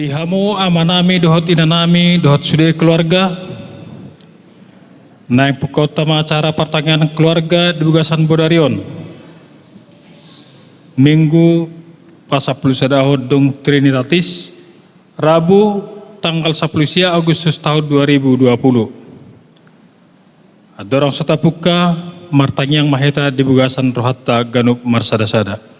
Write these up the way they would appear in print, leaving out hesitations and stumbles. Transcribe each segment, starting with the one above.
Tihamu amanami dohot inanami dohot sudah keluarga. Naik pukotama acara pertanyaan keluarga di Bugasan Bodarion. Minggu pasaplu sadahod dong Trinitatis. Rabu tanggal 10 Agustus tahun 2020. Adorang setapuka martanyang maheta di Bugasan Rohatta Ganup Marsada-sada.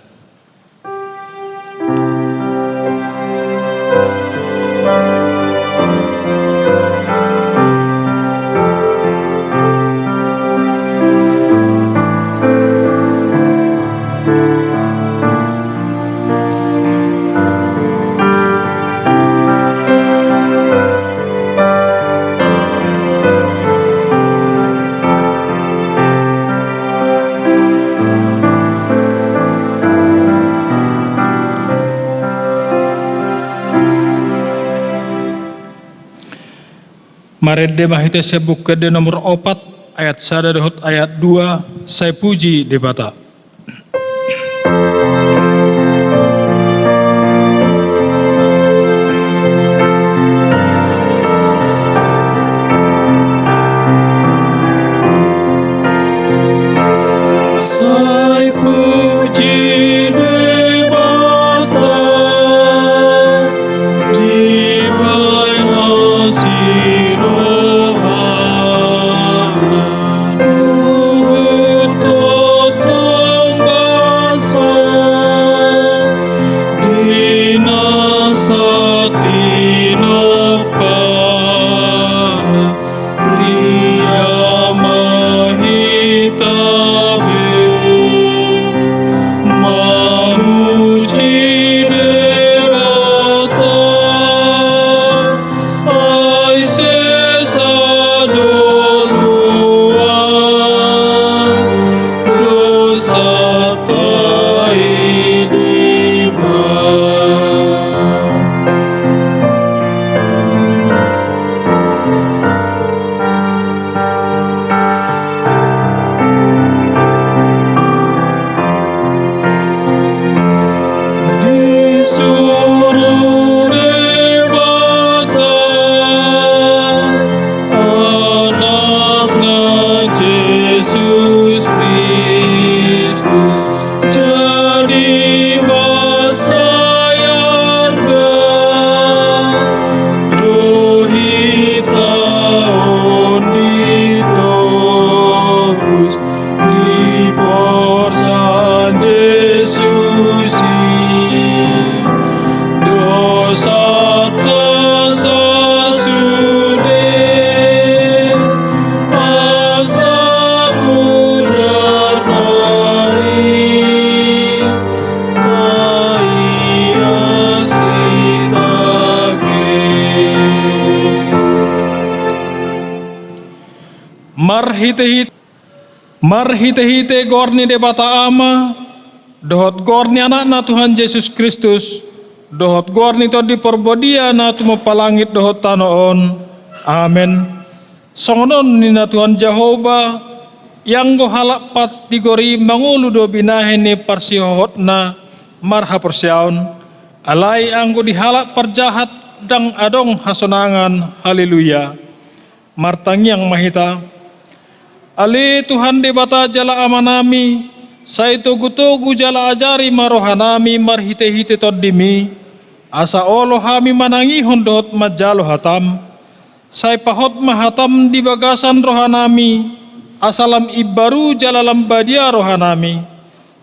Marede mahita sebuk kede nomor 4 ayat 1 dohot ayat 2 saya puji debata. Saya puji debata di mana Marhite-hite gorni debata ama dohot gorni anak na Tuhan Yesus Kristus dohot gorni to di porbodia na tumo palangit dohot tanoon. Amen. Songonon ni na Tuhan Jehova yang go halak pat digori mangulu do binahe ni parsihohot na marha persyaon alai anggo dihalak perjahat dang adong hasonangan. Haleluya. Martangyang mahita Ali Tuhan debata jala amanami, sai togu-togu jala ajari marohanami marhite-hite toddimi, asa olo hami manangi hondot majalo hatam, sai pahot mahatam di bagasan rohanami, asalam ibaru jala lambadia rohanami,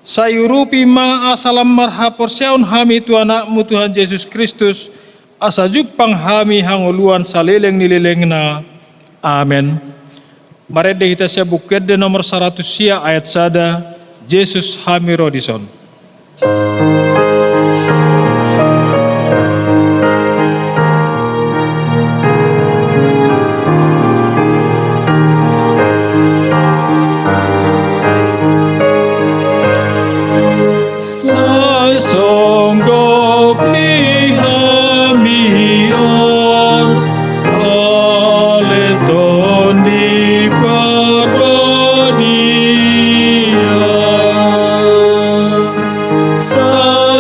sai urupi ma asalam marha porsyaun hami tuanakmu Tuhan Yesus Kristus, asa jupang hami hanguluan saleleng nilelengna. Amen. Marede hita sebuk kede nomor 100 ayat 1 Yesus hami rodison. Sai songgop ni hami aleton di Barbadia. Sai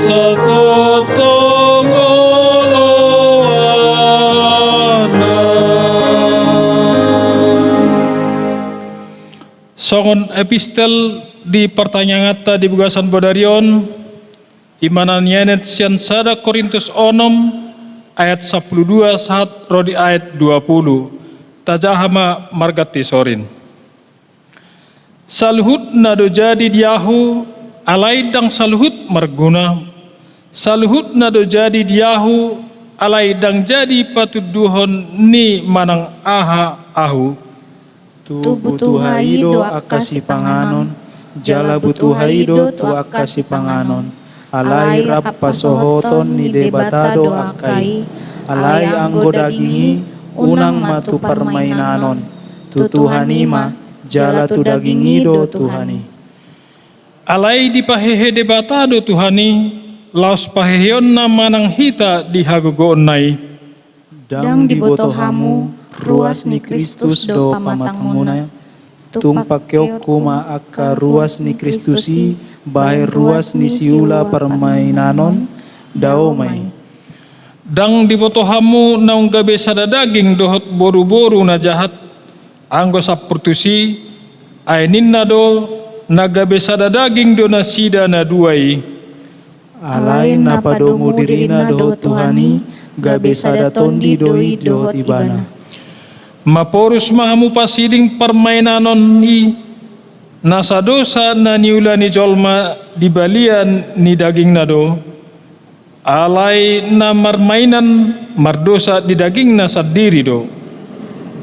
Songon epistel di pertanyaan di bugasan bodarion imanan yenet sian sada Korintus onom ayat 12 saat rodi ayat 20 tajahama margati sorin saluhut nado jadi diahu alai dang saluhut marguna saluhut nado jadi diahu alai dang jadi patuduhon ni manang aha ahu tu butuh haido akasi panganon jala butuh haido tu akasi panganon alai rap pasohoton ni debatado akai alai anggo dagingi unang matu permainanon tu Tuhanima jala tu dagingido Tuhani alai di pahehe debatado Tuhani laos paheheon na manang hita di hagogoon nai dang dibotohamu ruas ni Kristus do pamatangmuna tung pakyok kuma akka ruas ni Kristusi bahe ruas ni siula permainanon daomai dang dibotohamu naung gabe sada daging dohot boru-boru na jahat anggo sapurtusi ay ninna do na gabe sada daging do na sida na duai alai napadomu dirina dohot Tuhani gabe sada tondi doi dohot ibana maporus mahamu pasiding permainanon i nasa dosa na niula ni jolma di balian ni daging nado alai na marmainan mardosa di daging na sadiri do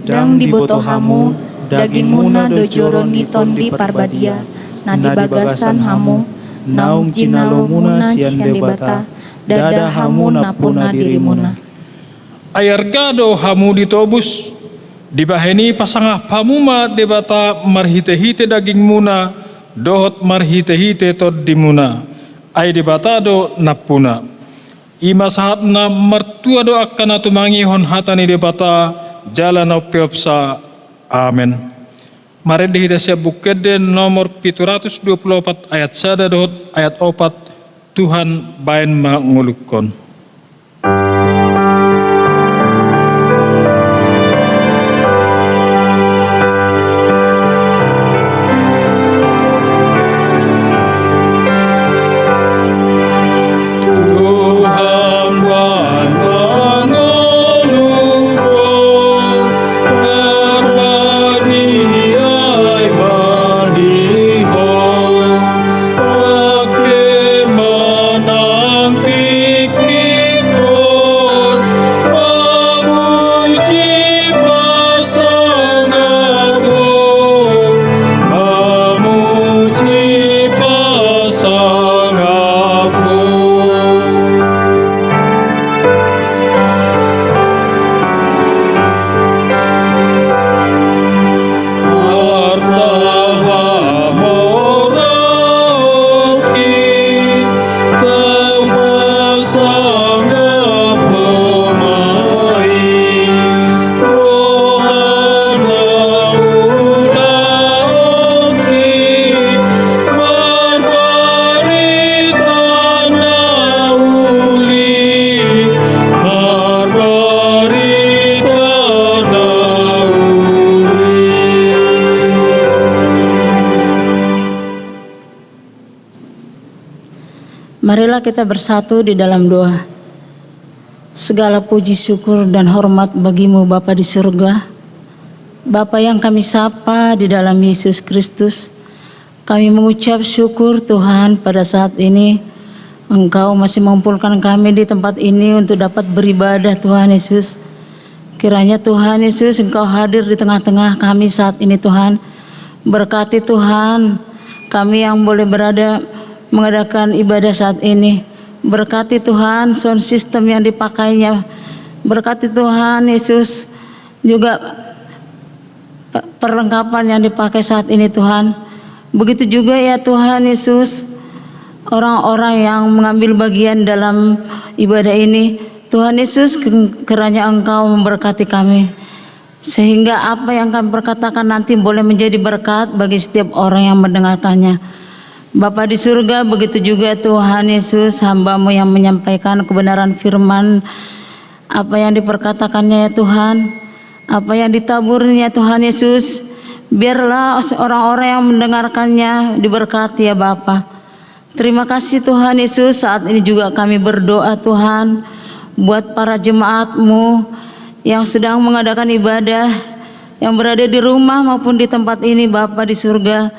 dang dibotohamu daging muna do joron ni tondi parbadia na dibagasan hamu naung jinalo muna sian debata dada hamu napuna dirimuna ayar gado hamu ditobus dibaheni pasangah pamuma debata marhite-hite daging muna dohot marhite-hite tod dimuna ay debata do napuna ima sahat na mertua do akan atumangihon hatani debata jalan opiopsa amen. Mari dihita siap bukede nomor 724 ayat 1 dohot ayat 4 Tuhan baen mangulukon. Marilah kita bersatu di dalam doa. Segala puji syukur dan hormat bagimu Bapa di surga, Bapa yang kami sapa di dalam Yesus Kristus. Kami mengucap syukur Tuhan pada saat ini Engkau masih mengumpulkan kami di tempat ini untuk dapat beribadah Tuhan Yesus. Kiranya Tuhan Yesus Engkau hadir di tengah-tengah kami saat ini Tuhan. Berkati Tuhan kami yang boleh berada mengadakan ibadah saat ini. Berkati Tuhan sound system yang dipakainya. Berkati Tuhan Yesus juga perlengkapan yang dipakai saat ini Tuhan. Begitu juga ya Tuhan Yesus orang-orang yang mengambil bagian dalam ibadah ini. Tuhan Yesus kiranya Engkau memberkati kami sehingga apa yang kami perkatakan nanti boleh menjadi berkat bagi setiap orang yang mendengarkannya. Bapa di surga, begitu juga Tuhan Yesus, hamba-Mu yang menyampaikan kebenaran firman, apa yang diperkatakannya ya Tuhan, apa yang ditaburnya Tuhan Yesus, biarlah orang-orang yang mendengarkannya diberkati ya Bapa. Terima kasih Tuhan Yesus. Saat ini juga kami berdoa Tuhan buat para jemaat-Mu yang sedang mengadakan ibadah, yang berada di rumah maupun di tempat ini Bapa di surga.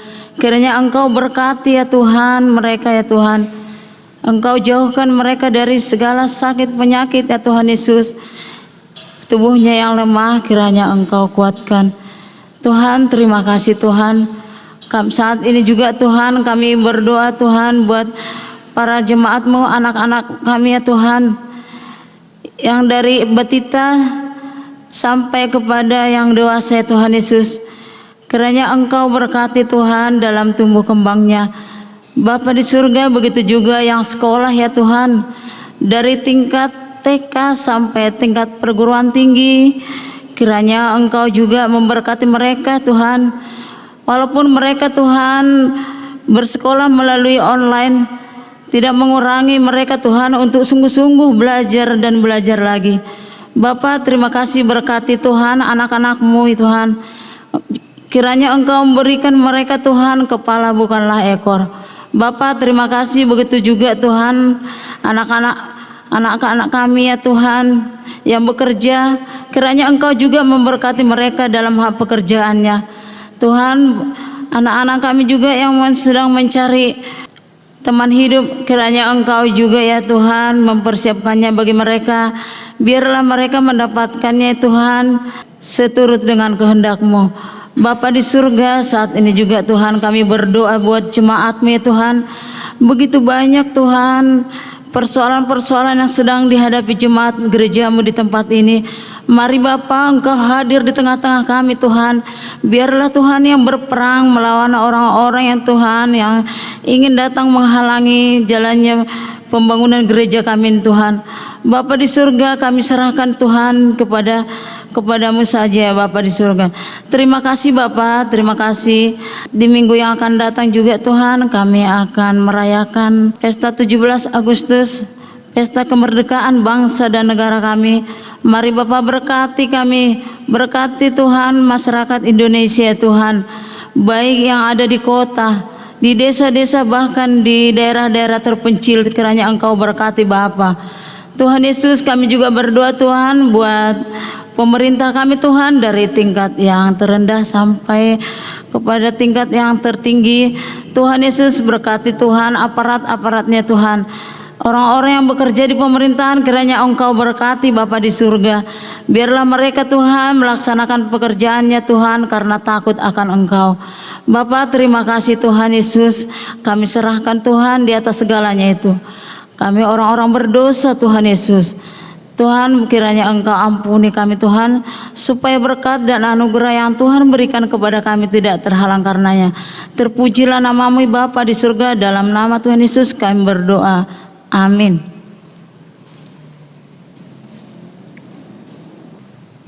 Kiranya Engkau berkati ya Tuhan mereka ya Tuhan. Engkau jauhkan mereka dari segala sakit penyakit ya Tuhan Yesus. Tubuhnya yang lemah kiranya Engkau kuatkan. Tuhan, terima kasih Tuhan. Saat ini juga Tuhan kami berdoa Tuhan buat para jemaat-Mu, anak-anak kami ya Tuhan, yang dari batita sampai kepada yang dewasa ya Tuhan Yesus. Kiranya Engkau berkati Tuhan dalam tumbuh kembangnya. Bapa di surga, begitu juga yang sekolah ya Tuhan, dari tingkat TK sampai tingkat perguruan tinggi. Kiranya Engkau juga memberkati mereka Tuhan. Walaupun mereka Tuhan bersekolah melalui online, tidak mengurangi mereka Tuhan untuk sungguh-sungguh belajar dan belajar lagi. Bapa, terima kasih, berkati Tuhan anak-anak-Mu Tuhan. Kiranya Engkau memberikan mereka Tuhan kepala bukanlah ekor. Bapa, terima kasih, begitu juga Tuhan anak-anak kami ya Tuhan yang bekerja. Kiranya Engkau juga memberkati mereka dalam hal pekerjaannya Tuhan. Anak-anak kami juga yang sedang mencari teman hidup, kiranya Engkau juga ya Tuhan mempersiapkannya bagi mereka. Biarlah mereka mendapatkannya Tuhan seturut dengan kehendak-Mu. Bapa di surga, saat ini juga Tuhan kami berdoa buat jemaat-Mu ya Tuhan. Begitu banyak Tuhan persoalan-persoalan yang sedang dihadapi jemaat gereja-Mu di tempat ini. Mari Bapa, Engkau hadir di tengah-tengah kami Tuhan. Biarlah Tuhan yang berperang melawan orang-orang yang Tuhan yang ingin datang menghalangi jalannya pembangunan gereja kami Tuhan. Bapa di surga, kami serahkan Tuhan kepadamu saja ya Bapa di surga. Terima kasih Bapa, terima kasih. Di minggu yang akan datang juga Tuhan kami akan merayakan pesta 17 Agustus, pesta kemerdekaan bangsa dan negara kami. Mari Bapa berkati kami, berkati Tuhan masyarakat Indonesia Tuhan, baik yang ada di kota, di desa-desa, bahkan di daerah-daerah terpencil. Kiranya Engkau berkati Bapa. Tuhan Yesus, kami juga berdoa Tuhan buat pemerintah kami Tuhan, dari tingkat yang terendah sampai kepada tingkat yang tertinggi. Tuhan Yesus, berkati Tuhan aparat-aparatnya Tuhan, orang-orang yang bekerja di pemerintahan. Kiranya Engkau berkati Bapa di surga. Biarlah mereka Tuhan melaksanakan pekerjaannya Tuhan karena takut akan Engkau. Bapa, terima kasih Tuhan Yesus. Kami serahkan Tuhan di atas segalanya itu. Kami orang-orang berdosa Tuhan Yesus. Tuhan, kiranya Engkau ampuni kami Tuhan, supaya berkat dan anugerah yang Tuhan berikan kepada kami tidak terhalang karenanya. Terpujilah nama-Mu Bapa di surga. Dalam nama Tuhan Yesus kami berdoa. Amin.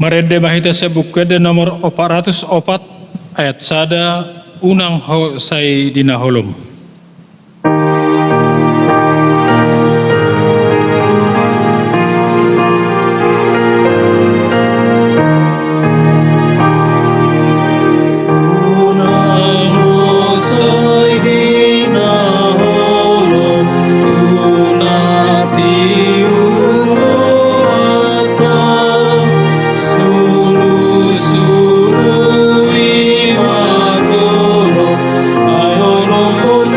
Marede mahita sebukede nomor 404 ayat sada unang ho sai dina holom. Sulu imagolo, ayolong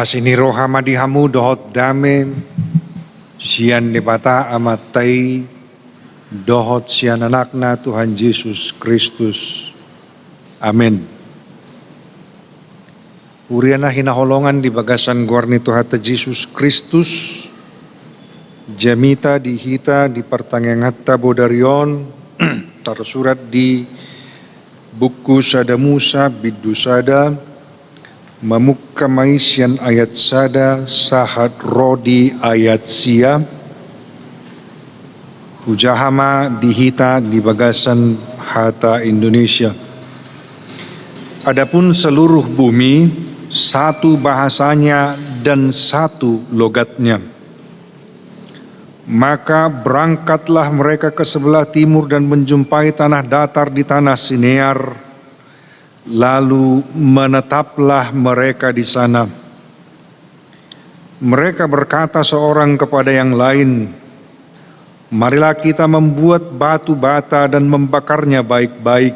Asini roha madihamu dohot dame sian debata amatai dohot sian anakna Tuhan Yesus Kristus. Amin. Uriana hinaholongan di bagasan gorni Tuhan Yesus Kristus. Jamita dihita di pertanggang hatta bodarion tersurat di buku Sada Musa Bidu Sada Mamukka Maisyan ayat sada sahat rodi ayat sia hujahama dihita di bagasan hata Indonesia. Adapun seluruh bumi satu bahasanya dan satu logatnya. Maka berangkatlah mereka ke sebelah timur dan menjumpai tanah datar di tanah Sinear. Lalu menetaplah mereka di sana. Mereka berkata seorang kepada yang lain, marilah kita membuat batu bata dan membakarnya baik-baik.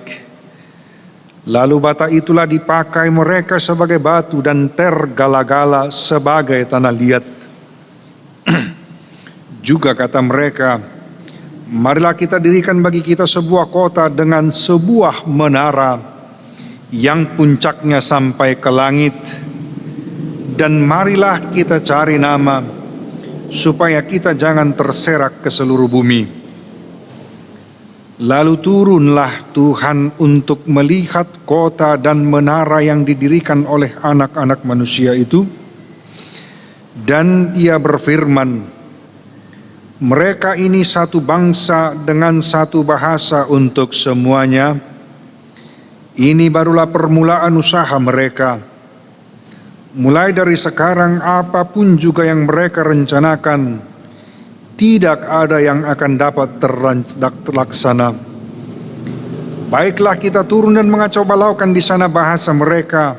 Lalu bata itulah dipakai mereka sebagai batu dan tergala-gala sebagai tanah liat. Juga kata mereka, marilah kita dirikan bagi kita sebuah kota dengan sebuah menara yang puncaknya sampai ke langit, dan marilah kita cari nama supaya kita jangan terserak ke seluruh bumi. Lalu turunlah Tuhan untuk melihat kota dan menara yang didirikan oleh anak-anak manusia itu, dan ia berfirman, mereka ini satu bangsa dengan satu bahasa untuk semuanya. Ini barulah permulaan usaha mereka. Mulai dari sekarang apapun juga yang mereka rencanakan, tidak ada yang akan dapat terlaksana. Baiklah kita turun dan mengacau balaukan di sana bahasa mereka,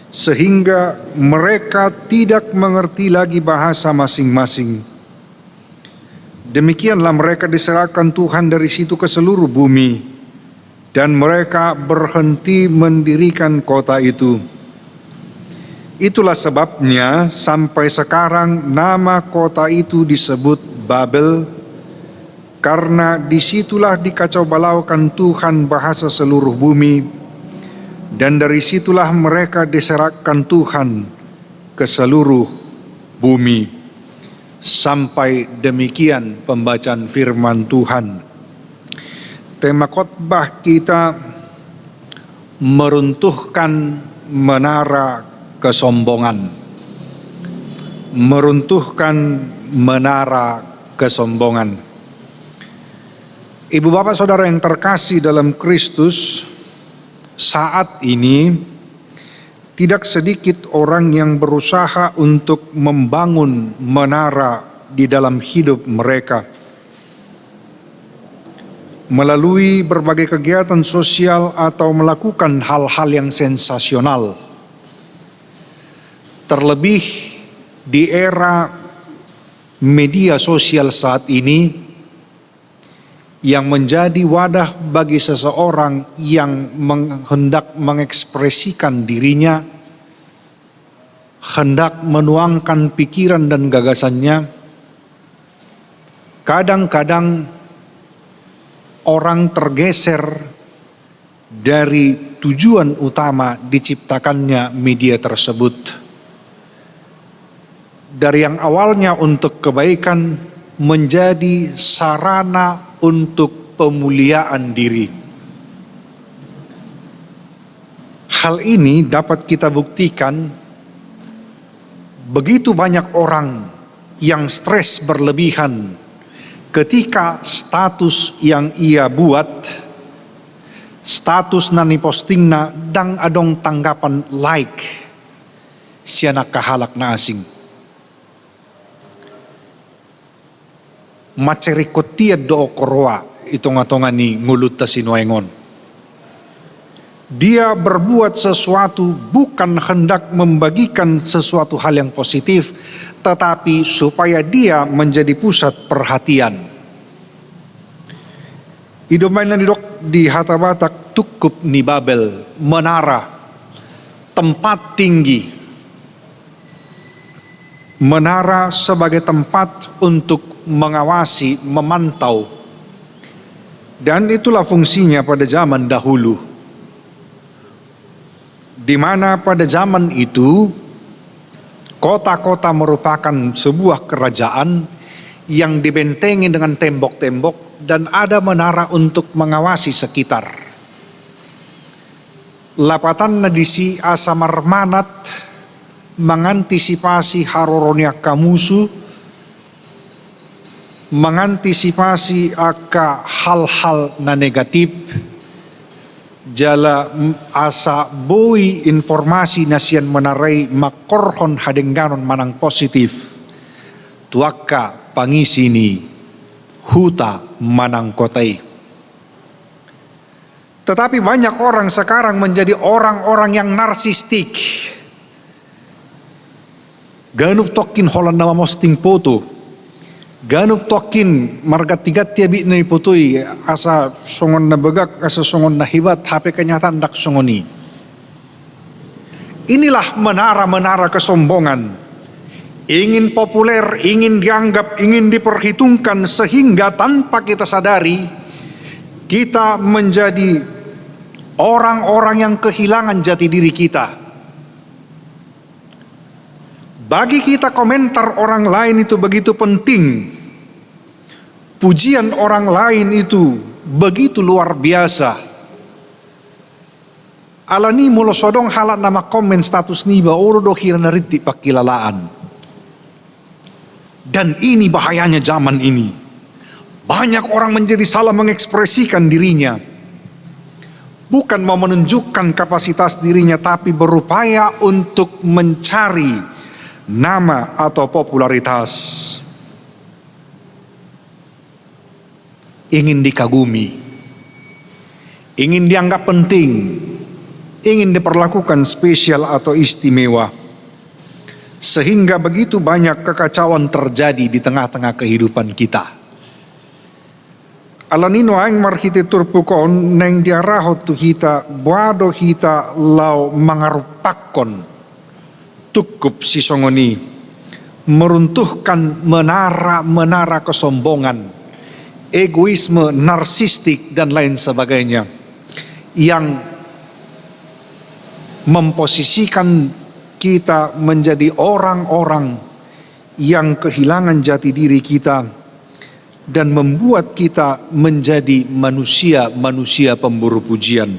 sehingga mereka tidak mengerti lagi bahasa masing-masing. Demikianlah mereka diserahkan Tuhan dari situ ke seluruh bumi. Dan mereka berhenti mendirikan kota itu. Itulah sebabnya sampai sekarang nama kota itu disebut Babel, karena disitulah dikacau balaukan Tuhan bahasa seluruh bumi, dan dari situlah mereka diserahkan Tuhan ke seluruh bumi. Sampai demikian pembacaan firman Tuhan. Tema khotbah kita meruntuhkan menara kesombongan. Meruntuhkan menara kesombongan. Ibu bapak saudara yang terkasih dalam Kristus, saat ini tidak sedikit orang yang berusaha untuk membangun menara di dalam hidup mereka. Melalui berbagai kegiatan sosial atau melakukan hal-hal yang sensasional. Terlebih di era media sosial saat ini yang menjadi wadah bagi seseorang yang hendak mengekspresikan dirinya, hendak menuangkan pikiran dan gagasannya. Kadang-kadang orang tergeser dari tujuan utama diciptakannya media tersebut. Dari yang awalnya untuk kebaikan menjadi sarana untuk pemuliaan diri. Hal ini dapat kita buktikan begitu banyak orang yang stres berlebihan ketika status yang ia buat, status nani postingna dang adong tanggapan like, siana kahalak na asing. Macerikotia do okoroa itonga-tonga ni ngulut ta sinuengon. Dia berbuat sesuatu bukan hendak membagikan sesuatu hal yang positif, tetapi supaya dia menjadi pusat perhatian. Idomainan di Hata Batak tukup ni Babel, menara, tempat tinggi. menara sebagai tempat untuk mengawasi, memantau. Dan itulah fungsinya pada zaman dahulu, di mana pada zaman itu kota-kota merupakan sebuah kerajaan yang dibentengi dengan tembok-tembok dan ada menara untuk mengawasi sekitar. Lapatan nadisi asa marmanat mengantisipasi haroronia kamusu, mengantisipasi aka hal-hal na negatif, jala asa boi informasi nasian menarai makorhon hadengganon manang positif, tuaka pangisini huta manang kotai. Tetapi banyak orang sekarang menjadi orang-orang yang narsistik. Ganup tokin holan nama posting foto, ganup tokin marga tigat tiabi na iputui asa songon na begak, asa songon na hibat, HP kenyataan dak songoni. Inilah menara-menara kesombongan. Ingin populer, ingin dianggap, ingin diperhitungkan, sehingga tanpa kita sadari kita menjadi orang-orang yang kehilangan jati diri kita. Bagi kita komentar orang lain itu begitu penting. Pujian orang lain itu begitu luar biasa. Alani mulo sodong halat nama komen status niba olo dohir nariti pakilalaan. Dan ini bahayanya zaman ini. Banyak orang menjadi salah mengekspresikan dirinya. Bukan mau menunjukkan kapasitas dirinya, tapi berupaya untuk mencari nama atau popularitas. Ingin dikagumi, ingin dianggap penting, ingin diperlakukan spesial atau istimewa. Sehingga begitu banyak kekacauan terjadi di tengah-tengah kehidupan kita. Alanino aing marhitektur pukon neng diarahot tu kita buado kita lau mangarupakon tukup si songoni, meruntuhkan menara-menara kesombongan, egoisme, narsistik dan lain sebagainya yang memposisikan kita menjadi orang-orang yang kehilangan jati diri kita dan membuat kita menjadi manusia-manusia pemburu pujian.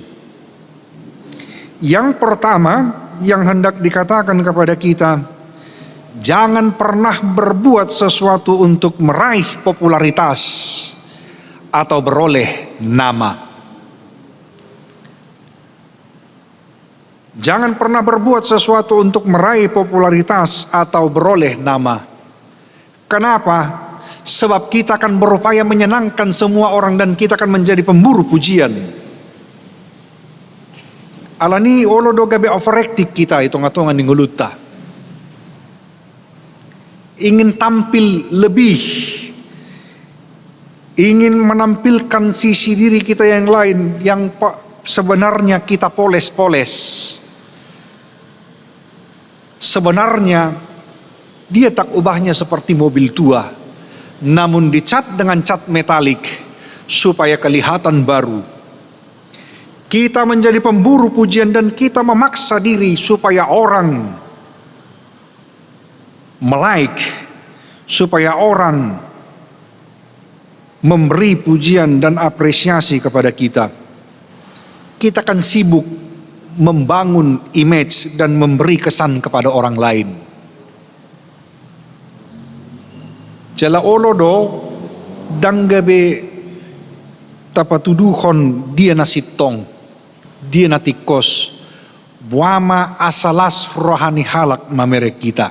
Yang pertama yang hendak dikatakan kepada kita, jangan pernah berbuat sesuatu untuk meraih popularitas atau beroleh nama. Jangan pernah berbuat sesuatu untuk meraih popularitas atau beroleh nama. Kenapa? Sebab kita akan berupaya menyenangkan semua orang dan kita akan menjadi pemburu pujian. Alani olo do gabe overactive kita hitung-hitungan di nguluta. Ingin tampil lebih, ingin menampilkan sisi diri kita yang lain yang sebenarnya kita poles-poles. Sebenarnya dia tak ubahnya seperti mobil tua, namun dicat dengan cat metalik supaya kelihatan baru. Kita menjadi pemburu pujian dan kita memaksa diri supaya orang melike, supaya orang memberi pujian dan apresiasi kepada kita. Kita akan sibuk membangun image dan memberi kesan kepada orang lain. Jala olodo danggabe tapatuduhon dia nasitong, dia natikos, buama asalas rohani halak mamerek kita.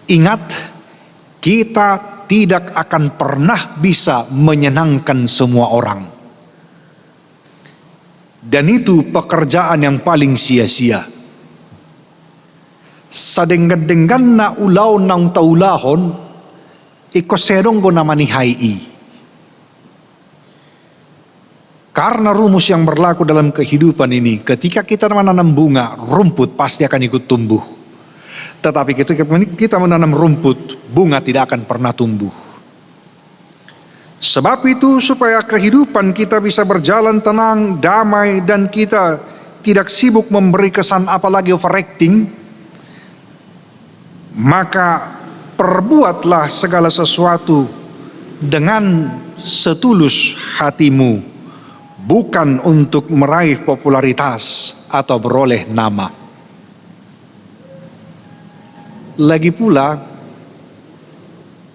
Ingat, kita tidak akan pernah bisa menyenangkan semua orang. Dan itu pekerjaan yang paling sia-sia. Sadenggan-denggan na ulaw ng taulahon, ikoserong ko naman ihai. Karena rumus yang berlaku dalam kehidupan ini, ketika kita menanam bunga, rumput pasti akan ikut tumbuh. Tetapi ketika kita menanam rumput, bunga tidak akan pernah tumbuh. Sebab itu supaya kehidupan kita bisa berjalan tenang, damai, dan kita tidak sibuk memberi kesan apalagi overacting, maka perbuatlah segala sesuatu dengan setulus hatimu, bukan untuk meraih popularitas atau beroleh nama. Lagi pula,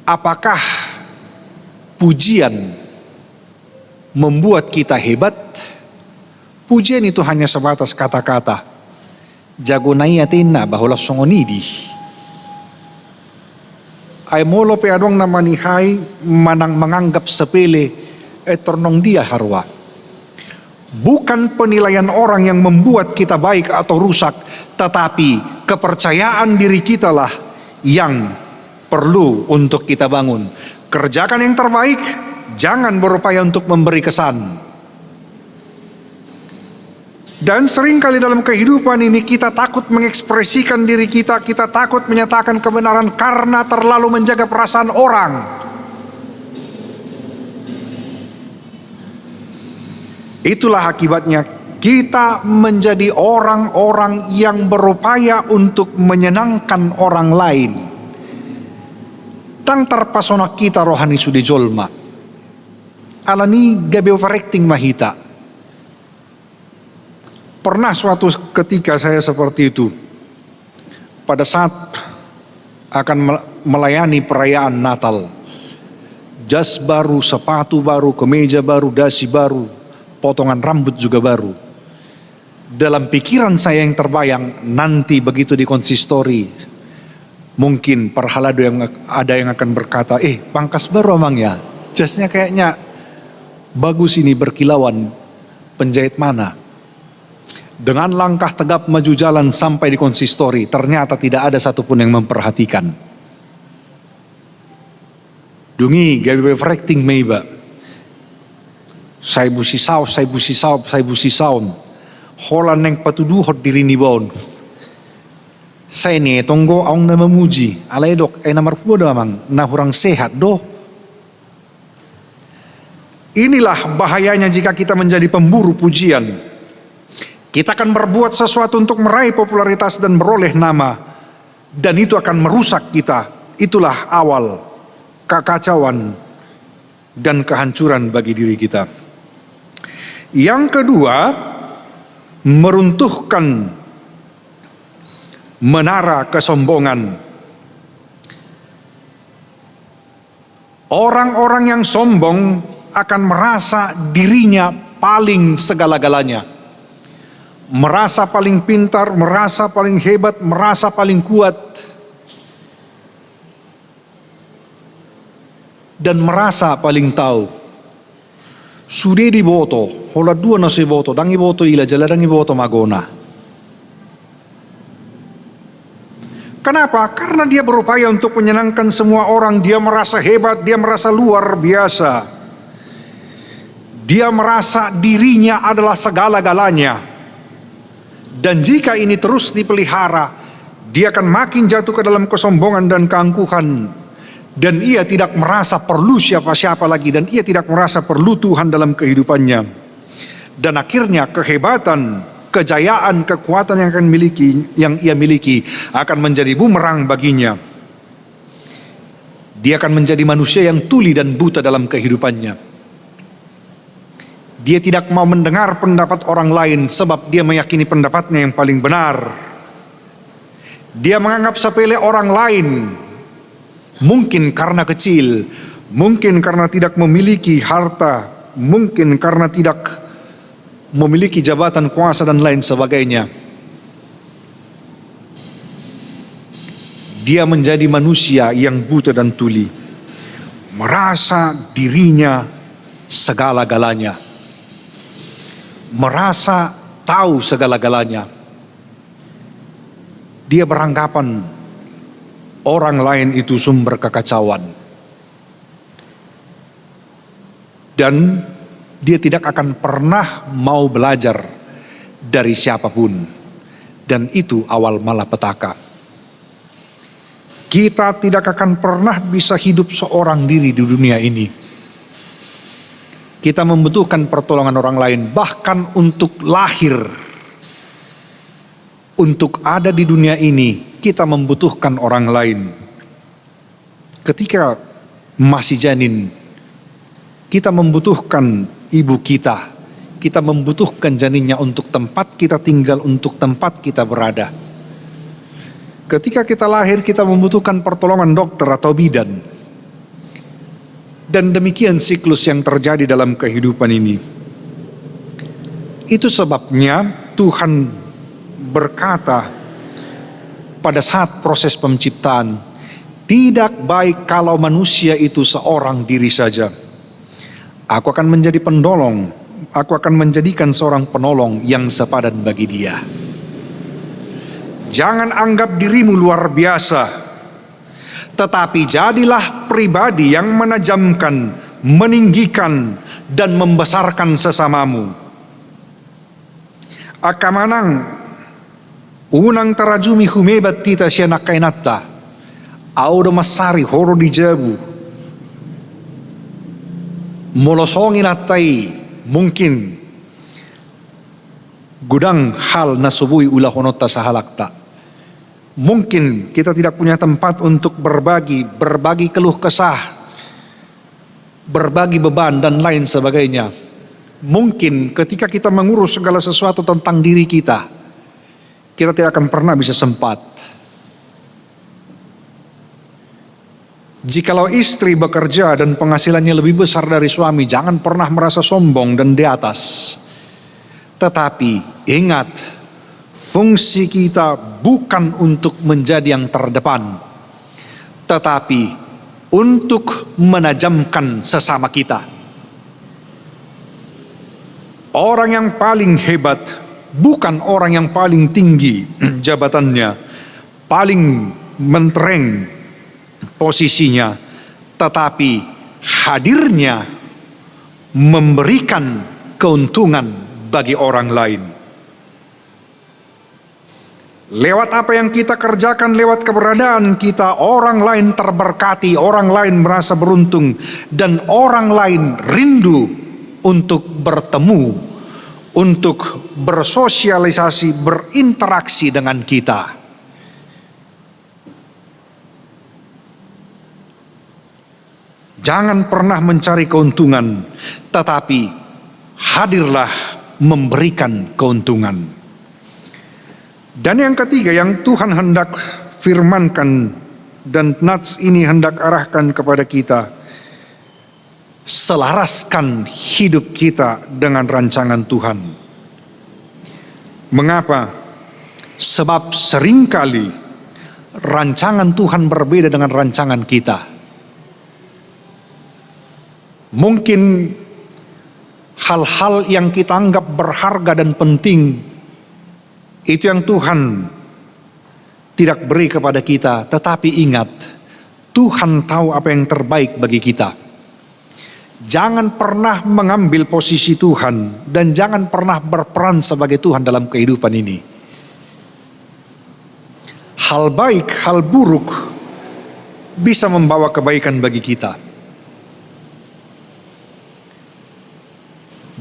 apakah pujian membuat kita hebat? Pujian itu hanya sebatas kata-kata. Jago naiatina bahwa songonidi. Ay molo pe adong namanihay manang menganggap sepele eternong dia harwa. Bukan penilaian orang yang membuat kita baik atau rusak, tetapi kepercayaan diri kita lah yang perlu untuk kita bangun. Kerjakan yang terbaik, jangan berupaya untuk memberi kesan. Dan seringkali dalam kehidupan ini kita takut mengekspresikan diri kita, kita takut menyatakan kebenaran karena terlalu menjaga perasaan orang. Itulah akibatnya kita menjadi orang-orang yang berupaya untuk menyenangkan orang lain. Tang terpasona kita rohani sudah jolma. Alani gabe overacting mahita. Pernah suatu ketika saya seperti itu. Pada saat akan melayani perayaan Natal. Jas baru, sepatu baru, kemeja baru, dasi baru, potongan rambut juga baru. Dalam pikiran saya yang terbayang, nanti begitu di konsistori, mungkin perhalado yang ada yang akan berkata, pangkas baru amang ya, jasnya kayaknya bagus ini berkilauan, penjahit mana? Dengan langkah tegap maju jalan sampai di konsistori, ternyata tidak ada satupun yang memperhatikan. Dungi gawe reflecting meiba. Saya busi saum. Holan neng patuduhot diri ni bon. Saya ni tonggo aung na memuji. Alay dok, namar po damang na hurang sehat do. Inilah bahayanya jika kita menjadi pemburu pujian. Kita akan berbuat sesuatu untuk meraih popularitas dan beroleh nama. Dan itu akan merusak kita. Itulah awal kekacauan dan kehancuran bagi diri kita. Yang kedua, meruntuhkan menara kesombongan. Orang-orang yang sombong akan merasa dirinya paling segala-galanya. Merasa paling pintar, merasa paling hebat, merasa paling kuat. Dan merasa paling tahu. Sudah diboto, hola dua nasi boto, dangi boto ila jala dangi boto magona. Kenapa? Karena dia berupaya untuk menyenangkan semua orang. Dia merasa hebat, dia merasa luar biasa. Dia merasa dirinya adalah segala-galanya. Dan jika ini terus dipelihara, dia akan makin jatuh ke dalam kesombongan dan keangkuhan. Dan ia tidak merasa perlu siapa-siapa lagi. Dan ia tidak merasa perlu Tuhan dalam kehidupannya. Dan akhirnya kehebatan, kejayaan, kekuatan yang ia miliki akan menjadi bumerang baginya. Dia akan menjadi manusia yang tuli dan buta dalam kehidupannya. Dia tidak mau mendengar pendapat orang lain sebab dia meyakini pendapatnya yang paling benar. Dia menganggap sepele orang lain, mungkin karena kecil, mungkin karena tidak memiliki harta, mungkin karena tidak memiliki jabatan kuasa dan lain sebagainya. Dia menjadi manusia yang buta dan tuli, merasa dirinya segala-galanya. Merasa tahu segala-galanya. Dia beranggapan orang lain itu sumber kekacauan. Dan dia tidak akan pernah mau belajar dari siapapun. Dan itu awal malapetaka. Kita tidak akan pernah bisa hidup seorang diri di dunia ini. Kita membutuhkan pertolongan orang lain, bahkan untuk lahir. Untuk ada di dunia ini, kita membutuhkan orang lain. Ketika masih janin, kita membutuhkan ibu kita. Kita membutuhkan janinnya untuk tempat kita tinggal, untuk tempat kita berada. Ketika kita lahir, kita membutuhkan pertolongan dokter atau bidan. Dan demikian siklus yang terjadi dalam kehidupan ini. Itu sebabnya Tuhan berkata pada saat proses penciptaan, tidak baik kalau manusia itu seorang diri saja. Aku akan menjadi penolong, aku akan menjadikan seorang penolong yang sepadan bagi dia. Jangan anggap dirimu luar biasa, tetapi jadilah pribadi yang menajamkan, meninggikan, dan membesarkan sesamamu. Akamanang unang tarajumi humebat tita siya nakainata, audo masari horo di jabu, molosongin atai mungkin gudang hal nasubui ulah honota sahalakta. Mungkin kita tidak punya tempat untuk berbagi keluh kesah, berbagi beban dan lain sebagainya. Mungkin ketika kita mengurus segala sesuatu tentang diri kita tidak akan pernah bisa sempat. Jikalau istri bekerja dan penghasilannya lebih besar dari suami, jangan pernah merasa sombong dan di atas. Tetapi ingat, fungsi kita bukan untuk menjadi yang terdepan, tetapi untuk menajamkan sesama kita. Orang yang paling hebat bukan orang yang paling tinggi jabatannya, paling mentereng posisinya, tetapi hadirnya memberikan keuntungan bagi orang lain. Lewat apa yang kita kerjakan, lewat keberadaan kita, orang lain terberkati, orang lain merasa beruntung, dan orang lain rindu untuk bertemu, untuk bersosialisasi, berinteraksi dengan kita. Jangan pernah mencari keuntungan, tetapi hadirlah memberikan keuntungan. Dan yang ketiga yang Tuhan hendak firmankan dan nats ini hendak arahkan kepada kita, selaraskan hidup kita dengan rancangan Tuhan. Mengapa? Sebab seringkali rancangan Tuhan berbeda dengan rancangan kita. Mungkin hal-hal yang kita anggap berharga dan penting, itu yang Tuhan tidak beri kepada kita. Tetapi ingat, Tuhan tahu apa yang terbaik bagi kita. Jangan pernah mengambil posisi Tuhan, dan jangan pernah berperan sebagai Tuhan dalam kehidupan ini. Hal baik, hal buruk bisa membawa kebaikan bagi kita.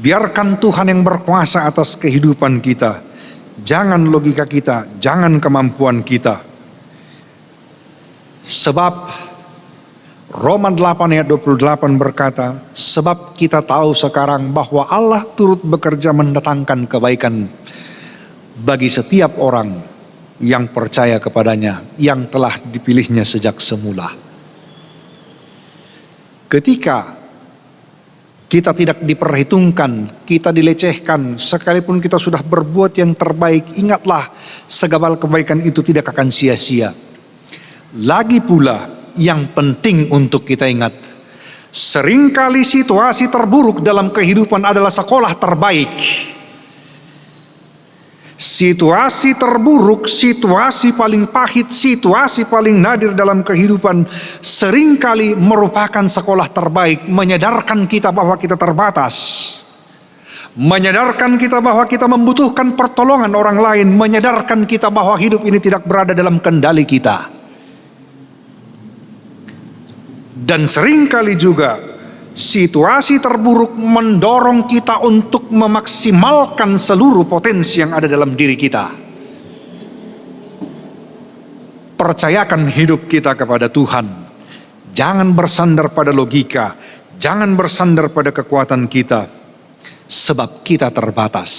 Biarkan Tuhan yang berkuasa atas kehidupan kita. Jangan logika kita, jangan kemampuan kita. Sebab Roma 8 ayat 28 berkata, sebab kita tahu sekarang bahwa Allah turut bekerja mendatangkan kebaikan bagi setiap orang yang percaya kepadanya, yang telah dipilihnya sejak semula. Ketika kita tidak diperhitungkan, kita dilecehkan, sekalipun kita sudah berbuat yang terbaik, ingatlah segala kebaikan itu tidak akan sia-sia. Lagi pula yang penting untuk kita ingat, seringkali situasi terburuk dalam kehidupan adalah sekolah terbaik. Situasi terburuk, situasi paling pahit, situasi paling nadir dalam kehidupan seringkali merupakan sekolah terbaik, menyadarkan kita bahwa kita terbatas, menyadarkan kita bahwa kita membutuhkan pertolongan orang lain, menyadarkan kita bahwa hidup ini tidak berada dalam kendali kita. Dan seringkali juga situasi terburuk mendorong kita untuk memaksimalkan seluruh potensi yang ada dalam diri kita. Percayakan hidup kita kepada Tuhan. Jangan bersandar pada logika, jangan bersandar pada kekuatan kita, sebab kita terbatas.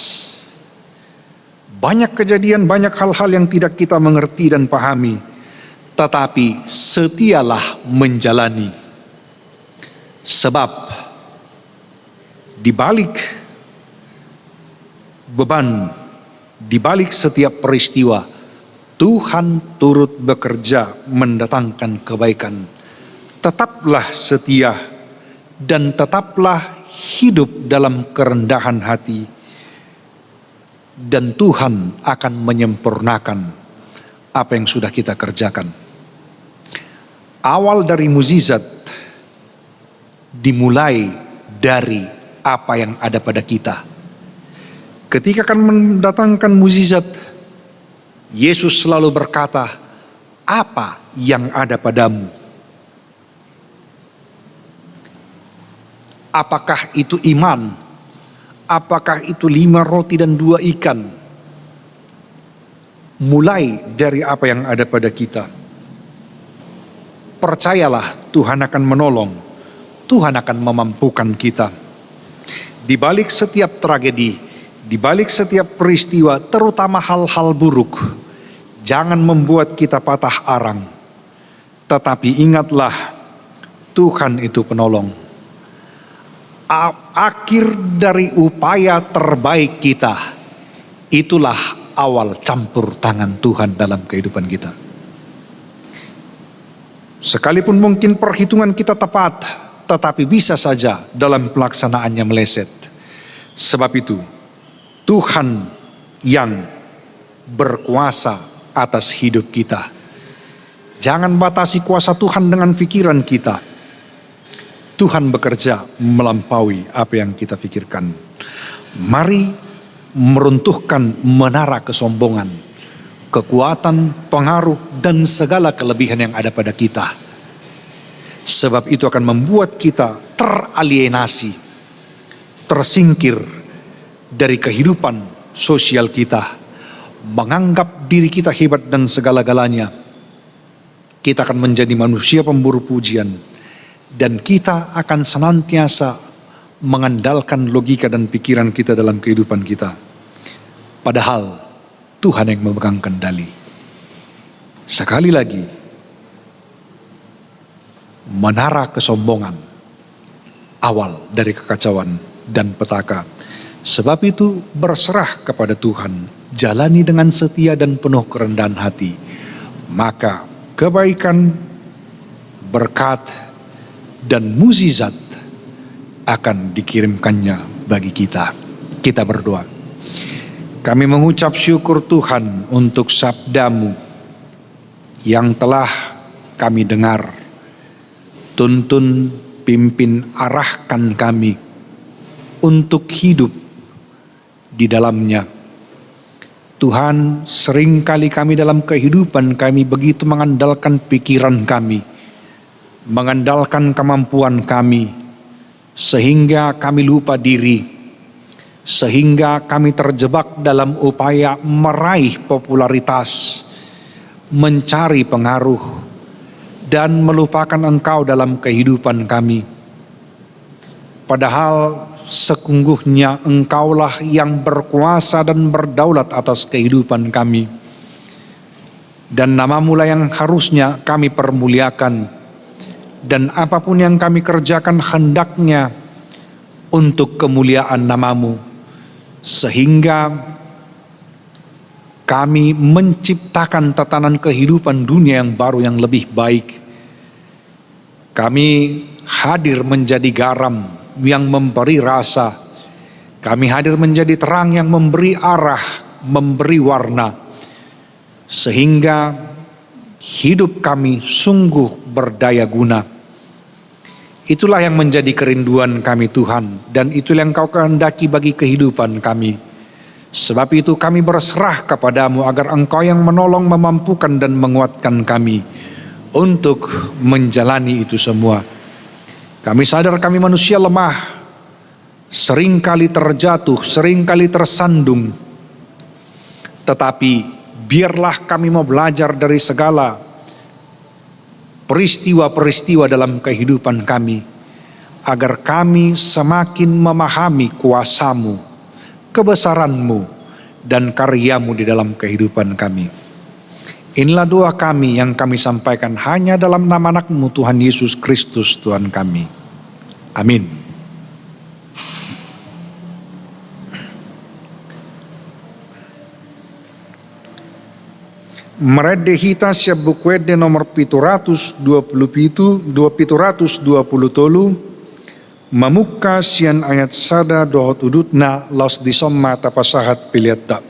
Banyak kejadian, banyak hal-hal yang tidak kita mengerti dan pahami, tetapi setialah menjalani. Sebab di balik beban, di balik setiap peristiwa, Tuhan turut bekerja mendatangkan kebaikan. Tetaplah setia dan tetaplah hidup dalam kerendahan hati, dan Tuhan akan menyempurnakan apa yang sudah kita kerjakan. Awal dari mukjizat dimulai dari apa yang ada pada kita. Ketika akan mendatangkan mukjizat, Yesus selalu berkata, "Apa yang ada padamu?" Apakah itu iman? Apakah itu 5 roti dan 2 ikan? Mulai dari apa yang ada pada kita. Percayalah, Tuhan akan menolong. Tuhan akan memampukan kita. Di balik setiap tragedi, di balik setiap peristiwa, terutama hal-hal buruk, jangan membuat kita patah arang. Tetapi ingatlah, Tuhan itu penolong. Akhir dari upaya terbaik kita, itulah awal campur tangan Tuhan dalam kehidupan kita. Sekalipun mungkin perhitungan kita tepat, tetapi bisa saja dalam pelaksanaannya meleset. Sebab itu, Tuhan yang berkuasa atas hidup kita. Jangan batasi kuasa Tuhan dengan pikiran kita. Tuhan bekerja melampaui apa yang kita pikirkan. Mari meruntuhkan menara kesombongan, kekuatan, pengaruh, dan segala kelebihan yang ada pada kita. Sebab itu akan membuat kita teralienasi, tersingkir dari kehidupan sosial kita, menganggap diri kita hebat dan segala-galanya. Kita akan menjadi manusia pemburu pujian, dan kita akan senantiasa mengandalkan logika dan pikiran kita dalam kehidupan kita. Padahal Tuhan yang memegang kendali. Sekali lagi, menara kesombongan, awal dari kekacauan dan petaka. Sebab itu berserah kepada Tuhan, jalani dengan setia dan penuh kerendahan hati. Maka kebaikan, berkat, dan mukjizat akan dikirimkannya bagi kita. Kita berdoa. Kami mengucap syukur Tuhan untuk sabda-Mu yang telah kami dengar. Tuntun, pimpin, arahkan kami untuk hidup di dalamnya. Tuhan, seringkali kami dalam kehidupan kami begitu mengandalkan pikiran kami, mengandalkan kemampuan kami, sehingga kami lupa diri, sehingga kami terjebak dalam upaya meraih popularitas, mencari pengaruh, dan melupakan Engkau dalam kehidupan kami. Padahal sesungguhnya Engkaulah yang berkuasa dan berdaulat atas kehidupan kami, dan nama-Mu lah yang harusnya kami permuliakan. Dan apapun yang kami kerjakan hendaknya untuk kemuliaan nama-Mu, sehingga kami menciptakan tatanan kehidupan dunia yang baru yang lebih baik. Kami hadir menjadi garam yang memberi rasa. Kami hadir menjadi terang yang memberi arah, memberi warna, sehingga hidup kami sungguh berdaya guna. Itulah yang menjadi kerinduan kami Tuhan, dan itulah yang Kau kehendaki bagi kehidupan kami. Sebab itu kami berserah kepada-Mu agar Engkau yang menolong, memampukan, dan menguatkan kami untuk menjalani itu semua. Kami sadar kami manusia lemah, seringkali terjatuh, seringkali tersandung. Tetapi biarlah kami mau belajar dari segala peristiwa-peristiwa dalam kehidupan kami, agar kami semakin memahami kuasa-Mu, kebesaran-Mu, dan karya-Mu di dalam kehidupan kami. Inilah doa kami yang kami sampaikan hanya dalam nama anak-Mu Tuhan Yesus Kristus Tuhan kami. Amin. Merede hita siap bukuede nomor 727 memuka sian ayat sada dohot udutna laos disomma tapasahat piliatta.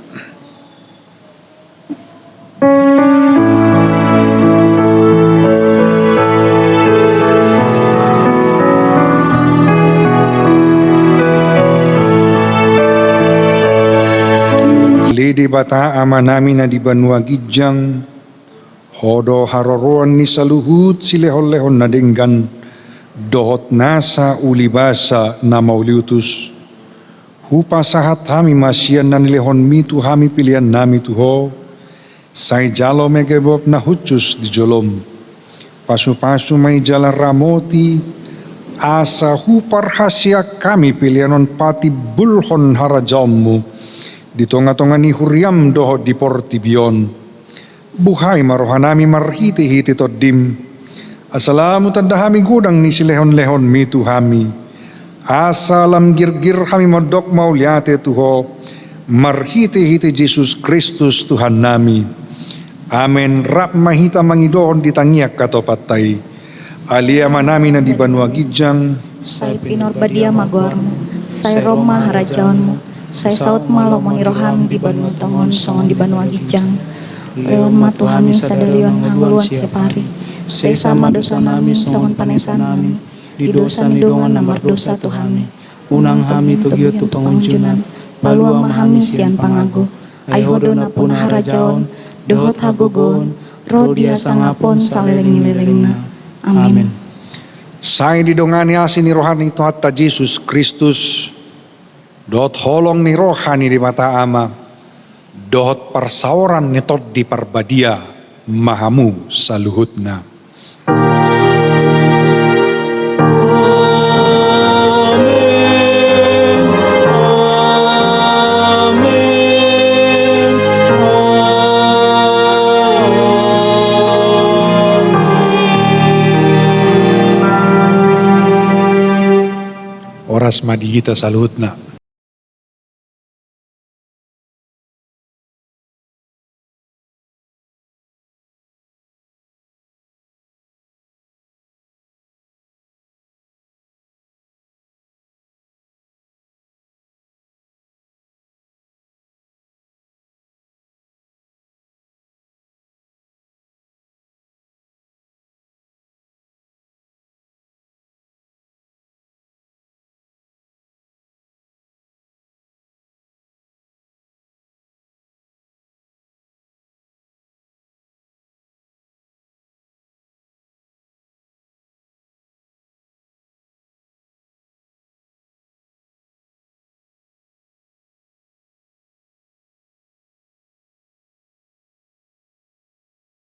Lidi bata amanami na di Banua Gijang, hodo haroroan ni saluhut silehon-lehon na denggan, dohot nasa ulibasa na mauliutus. Hupa sahat hami masian na nilehon mitu hami pilihan nami tuho, say jalo megebob na hucus di jolom. Pasu-pasu may jalan ramoti, asa hupar hasya kami pilihanon pati bulhon harajammu. Di tonga-tonga ni huriam doho di portibion. Buhay marohanami marhiti-hiti toddim. Asalamu tandahami gudang ni silehon-lehon mitu hami. Asalam gir-gir hami modok mauliate tuho. Marhiti-hiti Jesus Kristus Tuhan nami. Amen. Rap mahita mangidohon di tangiak katopatay. Alia manami na di Banua Gijang. Say pinor badia magormu. Say Roma harajaonmu. Saya saut malo mangiroham di Banua Tongon songon di Banua Gijang. Leon matuhami sadalion hangluan separi. Saya sama dosa nami songon panesan nami. Di dosa ni dongan namar dosa tuhami. Unang hami tugyo tu pangunjunan, Balua mahami sian pangago. Aihodona pun harajaon. Dohot hagogon. Rodia sangapon saleleng-lelengna. Amin. Say didongani asin ni rohani Tuhan Yesus Kristus. Dohot holong ni rohani di mata ama, dohot persawaran ni tot di parbadia, mahamu saluhutna. Oras madihita saluhutna.